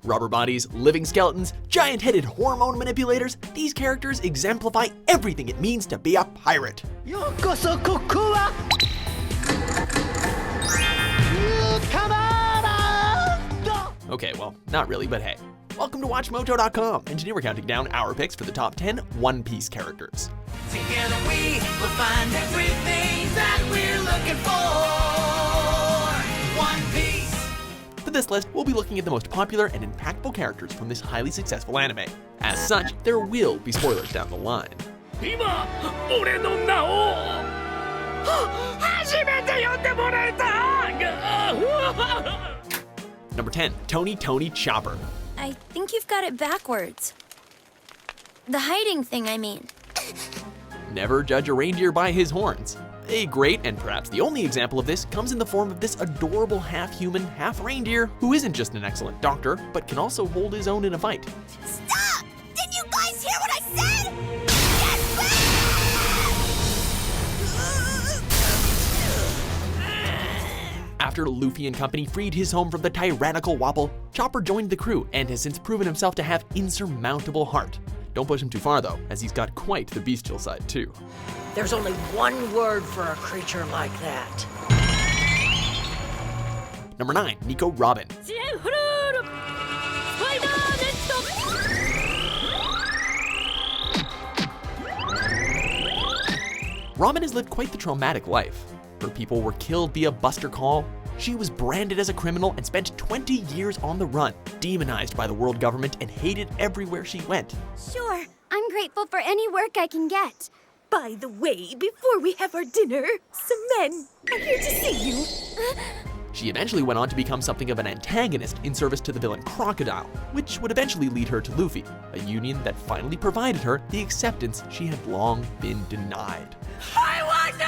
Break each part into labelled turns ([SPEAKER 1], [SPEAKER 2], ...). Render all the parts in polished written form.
[SPEAKER 1] Rubber bodies, living skeletons, giant-headed hormone manipulators, these characters exemplify everything it means to be a pirate. Okay, well, not really, but hey. Welcome to WatchMojo.com, and today we're counting down our picks for the top 10 One Piece characters.
[SPEAKER 2] Together we will find everything that we're looking for. One Piece.
[SPEAKER 1] For this list, we'll be looking at the most popular and impactful characters from this highly successful anime. As such, there will be spoilers down the line. Number 10, Tony Chopper.
[SPEAKER 3] I think you've got it backwards. The hiding thing, I mean.
[SPEAKER 1] Never judge a reindeer by his horns. A great, and perhaps the only example of this, comes in the form of this adorable half-human, half-reindeer who isn't just an excellent doctor, but can also hold his own in a fight.
[SPEAKER 3] Stop! Didn't you guys hear what I said? Get back!
[SPEAKER 1] After Luffy and company freed his home from the tyrannical Wapol, Chopper joined the crew and has since proven himself to have insurmountable heart. Don't push him too far though, as he's got quite the bestial side too.
[SPEAKER 4] There's only one word for a creature like that.
[SPEAKER 1] Number 9, Nico Robin. Robin has lived quite the traumatic life. Her people were killed via Buster Call. She was branded as a criminal and spent 20 years on the run, demonized by the world government and hated everywhere she went.
[SPEAKER 3] Sure, I'm grateful for any work I can get.
[SPEAKER 5] By the way, before we have our dinner, some men are here to see you.
[SPEAKER 1] She eventually went on to become something of an antagonist in service to the villain Crocodile, which would eventually lead her to Luffy, a union that finally provided her the acceptance she had long been denied.
[SPEAKER 4] I want to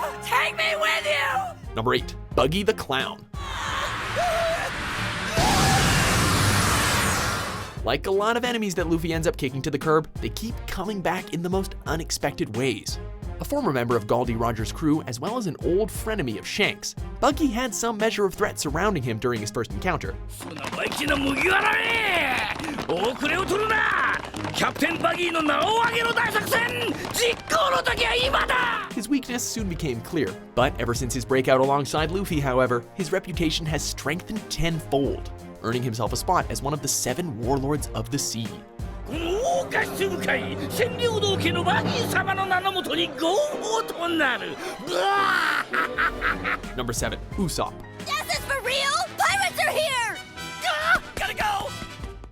[SPEAKER 4] live! Take me with you!
[SPEAKER 1] Number 8, Buggy the Clown. Like a lot of enemies that Luffy ends up kicking to the curb, they keep coming back in the most unexpected ways. A former member of Goldie Roger's crew, as well as an old frenemy of Shanks, Buggy had some measure of threat surrounding him during his first encounter. His weakness soon became clear, but ever since his breakout alongside Luffy, however, his reputation has strengthened tenfold, earning himself a spot as one of the 7 warlords of the sea. Number 7, Usopp.
[SPEAKER 3] Is this for real? Pirates are here!
[SPEAKER 4] Gotta go!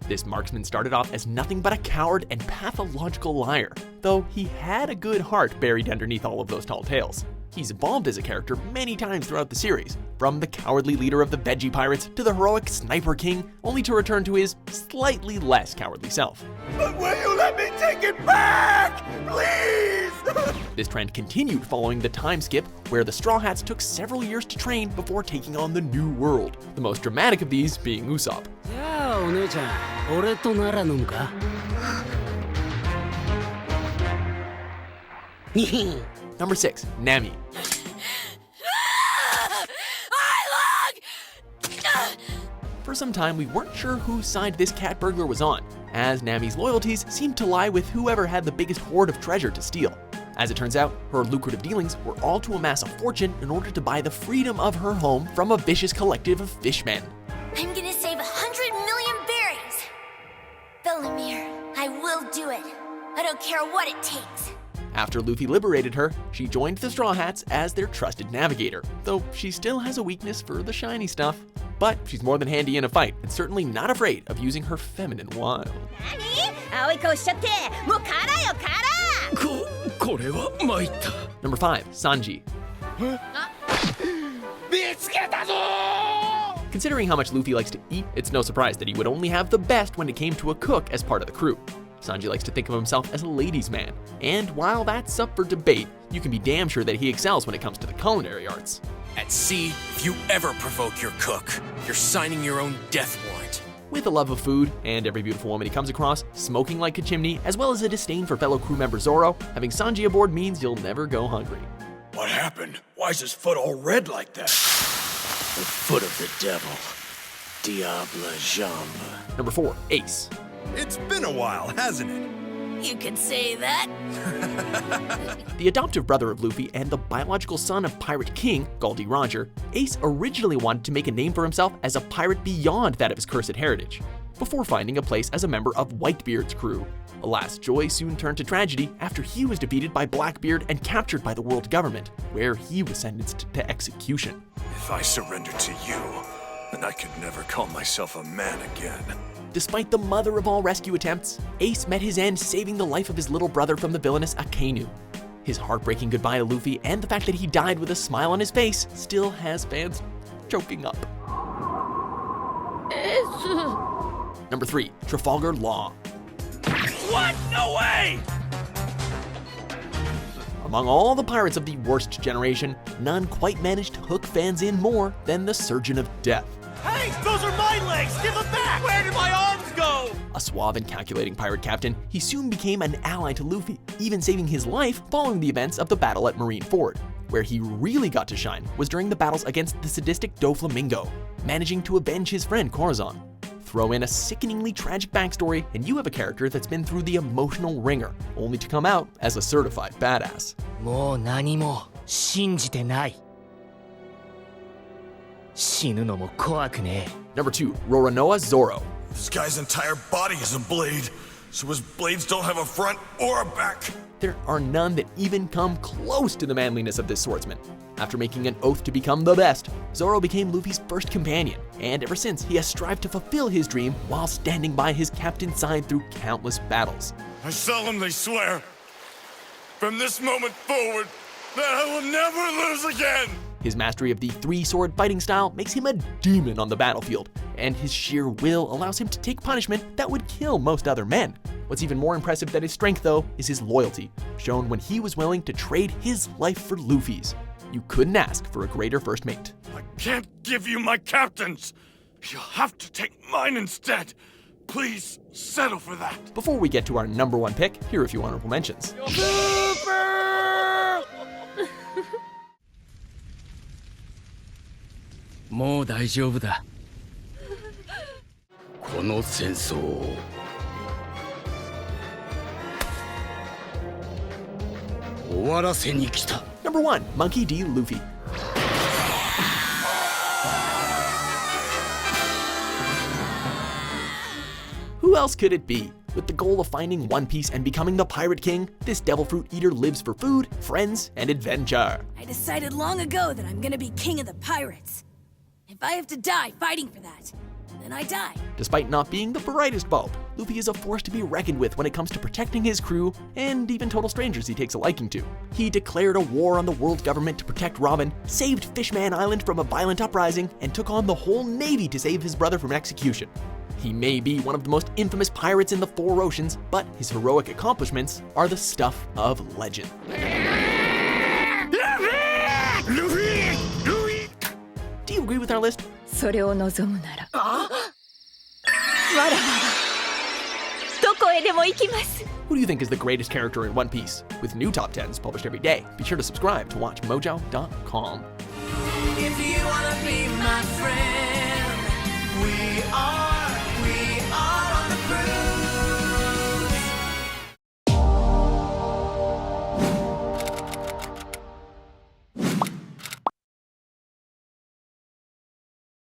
[SPEAKER 1] This marksman started off as nothing but a coward and pathological liar, though he had a good heart buried underneath all of those tall tales. He's evolved as a character many times throughout the series, from the cowardly leader of the Veggie Pirates to the heroic Sniper King, only to return to his slightly less cowardly self.
[SPEAKER 2] But will you let me take it back? Please!
[SPEAKER 1] This trend continued following the time skip, where the Straw Hats took several years to train before taking on the New World, the most dramatic of these being Usopp. Number 6, Nami. For some time, we weren't sure whose side this cat burglar was on, as Nami's loyalties seemed to lie with whoever had the biggest hoard of treasure to steal. As it turns out, her lucrative dealings were all to amass a fortune in order to buy the freedom of her home from a vicious collective of fishmen.
[SPEAKER 3] I'm gonna save 100 million berries! Bellemere, I will do it. I don't care what it takes.
[SPEAKER 1] After Luffy liberated her, she joined the Straw Hats as their trusted navigator, though she still has a weakness for the shiny stuff. But she's more than handy in a fight, and certainly not afraid of using her feminine wiles. Number 5, Sanji. Considering how much Luffy likes to eat, it's no surprise that he would only have the best when it came to a cook as part of the crew. Sanji likes to think of himself as a ladies' man, and while that's up for debate, you can be damn sure that he excels when it comes to the culinary arts.
[SPEAKER 6] At sea, if you ever provoke your cook, you're signing your own death warrant.
[SPEAKER 1] With a love of food and every beautiful woman he comes across, smoking like a chimney, as well as a disdain for fellow crew member Zoro, having Sanji aboard means you'll never go hungry.
[SPEAKER 2] What happened? Why is his foot all red like that?
[SPEAKER 6] The foot of the devil. Diable jambe.
[SPEAKER 1] Number 4, Ace.
[SPEAKER 7] It's been a while, hasn't it?
[SPEAKER 4] You could say that.
[SPEAKER 1] The adoptive brother of Luffy and the biological son of Pirate King, Gall D. Roger, Ace originally wanted to make a name for himself as a pirate beyond that of his cursed heritage, before finding a place as a member of Whitebeard's crew. Alas, joy soon turned to tragedy after he was defeated by Blackbeard and captured by the world government, where he was sentenced to execution.
[SPEAKER 7] If I surrender to you, then I could never call myself a man again.
[SPEAKER 1] Despite the mother of all rescue attempts, Ace met his end saving the life of his little brother from the villainous Akainu. His heartbreaking goodbye to Luffy and the fact that he died with a smile on his face still has fans choking up. Number 3, Trafalgar Law.
[SPEAKER 7] What? No way!
[SPEAKER 1] Among all the pirates of the worst generation, none quite managed to hook fans in more than the Surgeon of Death.
[SPEAKER 2] Hey, those are my legs! Give them back! Where did my arms go?
[SPEAKER 1] A suave and calculating pirate captain, he soon became an ally to Luffy, even saving his life following the events of the battle at Marine Ford. Where he really got to shine was during the battles against the sadistic Doflamingo, managing to avenge his friend Corazon. Throw in a sickeningly tragic backstory, and you have a character that's been through the emotional ringer, only to come out as a certified badass.
[SPEAKER 8] もう何も信じてない。死ぬのも怖くねえ。
[SPEAKER 1] Number 2, Roronoa Zoro.
[SPEAKER 7] This guy's entire body is a blade, so his blades don't have a front or a back.
[SPEAKER 1] There are none that even come close to the manliness of this swordsman. After making an oath to become the best, Zoro became Luffy's first companion, and ever since he has strived to fulfill his dream while standing by his captain's side through countless battles.
[SPEAKER 7] I solemnly swear, from this moment forward, that I will never lose again!
[SPEAKER 1] His mastery of the three-sword fighting style makes him a demon on the battlefield, and his sheer will allows him to take punishment that would kill most other men. What's even more impressive than his strength, though, is his loyalty, shown when he was willing to trade his life for Luffy's. You couldn't ask for a greater first mate.
[SPEAKER 7] I can't give you my captains! You'll have to take mine instead! Please settle for that!
[SPEAKER 1] Before we get to our number 1 pick, here are a few honorable mentions.
[SPEAKER 8] More 大丈夫だ。この戦争を終わらせに来た。
[SPEAKER 1] Number 1, Monkey D. Luffy. Who else could it be? With the goal of finding One Piece and becoming the Pirate King, this devil fruit eater lives for food, friends, and adventure.
[SPEAKER 5] I decided long ago that I'm gonna be king of the pirates. If I have to die fighting for that, then I die.
[SPEAKER 1] Despite not being the brightest bulb, Luffy is a force to be reckoned with when it comes to protecting his crew and even total strangers he takes a liking to. He declared a war on the world government to protect Robin, saved Fishman Island from a violent uprising, and took on the whole navy to save his brother from execution. He may be one of the most infamous pirates in the 4 oceans, but his heroic accomplishments are the stuff of legend. Do you agree with our list?
[SPEAKER 5] それを望むなら。わらわら。どこへでも行きます。
[SPEAKER 1] Who do you think is the greatest character in One Piece? With new top 10s published every day, be sure to subscribe to WatchMojo.com.